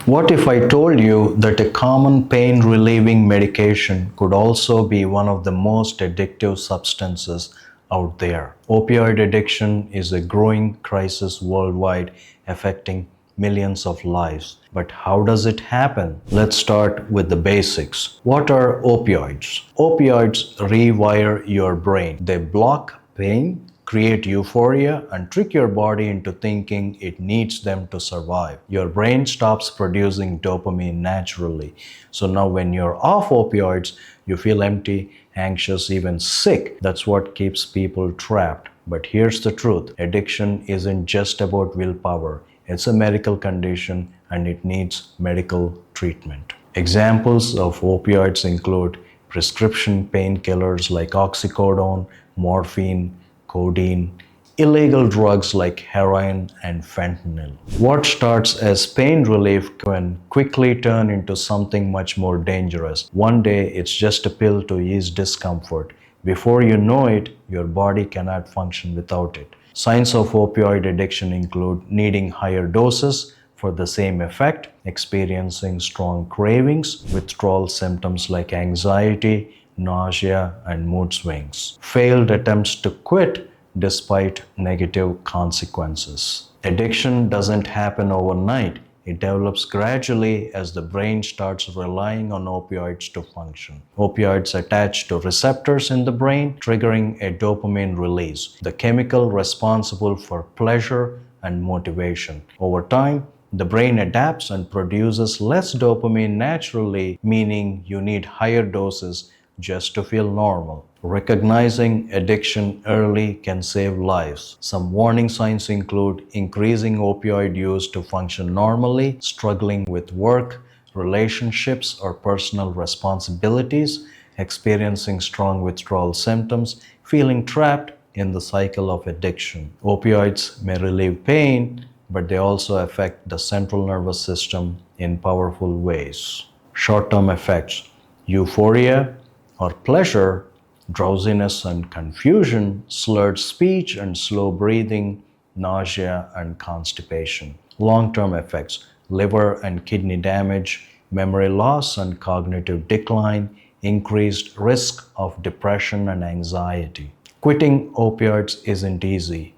What if I told you that a common pain relieving medication could also be one of the most addictive substances out there? Opioid addiction is a growing crisis worldwide, affecting millions of lives. But how does it happen? Let's start with the basics. What are opioids? Opioids rewire your brain. They block pain, create euphoria, and trick your body into thinking it needs them to survive. Your brain stops producing dopamine naturally. So now, when you're off opioids, you feel empty, anxious, even sick. That's what keeps people trapped. But here's the truth: addiction isn't just about willpower, it's a medical condition and it needs medical treatment. Examples of opioids include prescription painkillers like oxycodone, morphine, codeine, illegal drugs like heroin and fentanyl. What starts as pain relief can quickly turn into something much more dangerous. One day it's just a pill to ease discomfort. Before you know it, your body cannot function without it. Signs of opioid addiction include needing higher doses for the same effect, experiencing strong cravings, withdrawal symptoms like anxiety, nausea, and mood swings, failed attempts to quit despite negative consequences. Addiction doesn't happen overnight. It develops gradually as the brain starts relying on opioids to function. Opioids attach to receptors in the brain, triggering a dopamine release, the chemical responsible for pleasure and motivation. Over time, the brain adapts and produces less dopamine naturally, meaning you need higher doses just to feel normal. Recognizing addiction early can save lives. Some warning signs include increasing opioid use to function normally, struggling with work, relationships, or personal responsibilities, experiencing strong withdrawal symptoms, feeling trapped in the cycle of addiction. Opioids may relieve pain, but they also affect the central nervous system in powerful ways. Short-term effects: euphoria or pleasure, drowsiness and confusion, slurred speech and slow breathing, nausea and constipation. Long-term effects: liver and kidney damage, memory loss and cognitive decline, increased risk of depression and anxiety. Quitting opioids isn't easy.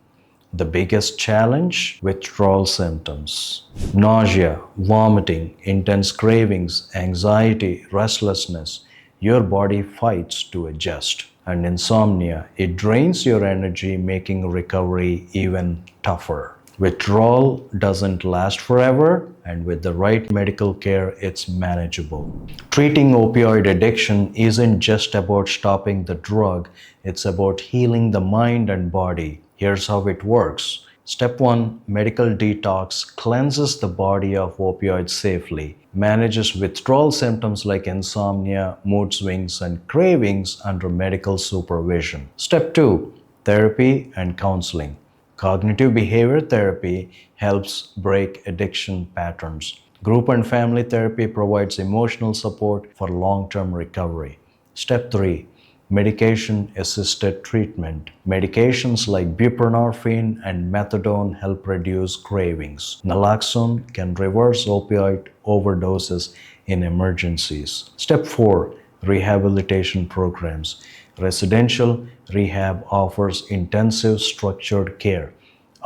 The biggest challenge: withdrawal symptoms. Nausea, vomiting, intense cravings, anxiety, restlessness. Your body fights to adjust. And insomnia, it drains your energy, making recovery even tougher. Withdrawal doesn't last forever, and with the right medical care, it's manageable. Treating opioid addiction isn't just about stopping the drug, it's about healing the mind and body. Here's how it works. Step 1. Medical detox cleanses the body of opioids safely, manages withdrawal symptoms like insomnia, mood swings, and cravings under medical supervision. Step 2. Therapy and counseling. Cognitive behavior therapy helps break addiction patterns. Group and family therapy provides emotional support for long-term recovery. Step 3. Medication-assisted treatment. Medications like buprenorphine and methadone help reduce cravings. Naloxone can reverse opioid overdoses in emergencies. Step 4. Rehabilitation programs. Residential rehab offers intensive structured care.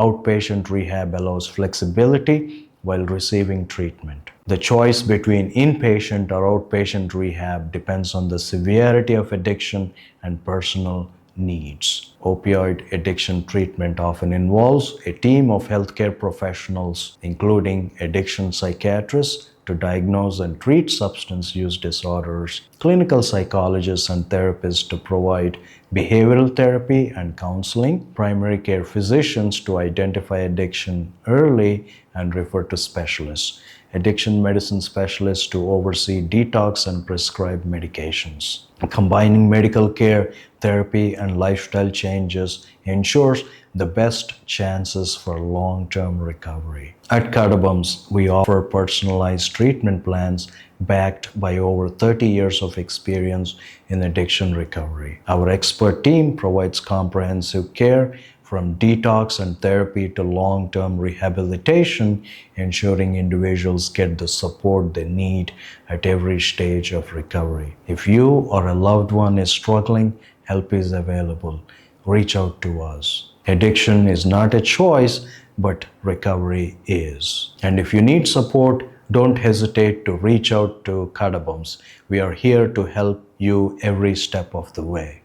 Outpatient rehab allows flexibility while receiving treatment. The choice between inpatient or outpatient rehab depends on the severity of addiction and personal needs. Opioid addiction treatment often involves a team of healthcare professionals, including addiction psychiatrists, to diagnose and treat substance use disorders, clinical psychologists and therapists to provide behavioral therapy and counseling, primary care physicians to identify addiction early and refer to specialists, addiction medicine specialists to oversee detox and prescribe medications. Combining medical care, therapy, and lifestyle changes ensures the best chances for long-term recovery. At Cadabams, we offer personalized treatment plans backed by over 30 years of experience in addiction recovery. Our expert team provides comprehensive care from detox and therapy to long term rehabilitation, ensuring individuals get the support they need at every stage of recovery. If you or a loved one is struggling, help is available. Reach out to us. Addiction is not a choice, but recovery is. And if you need support, don't hesitate to reach out to Cadabams. We are here to help you every step of the way.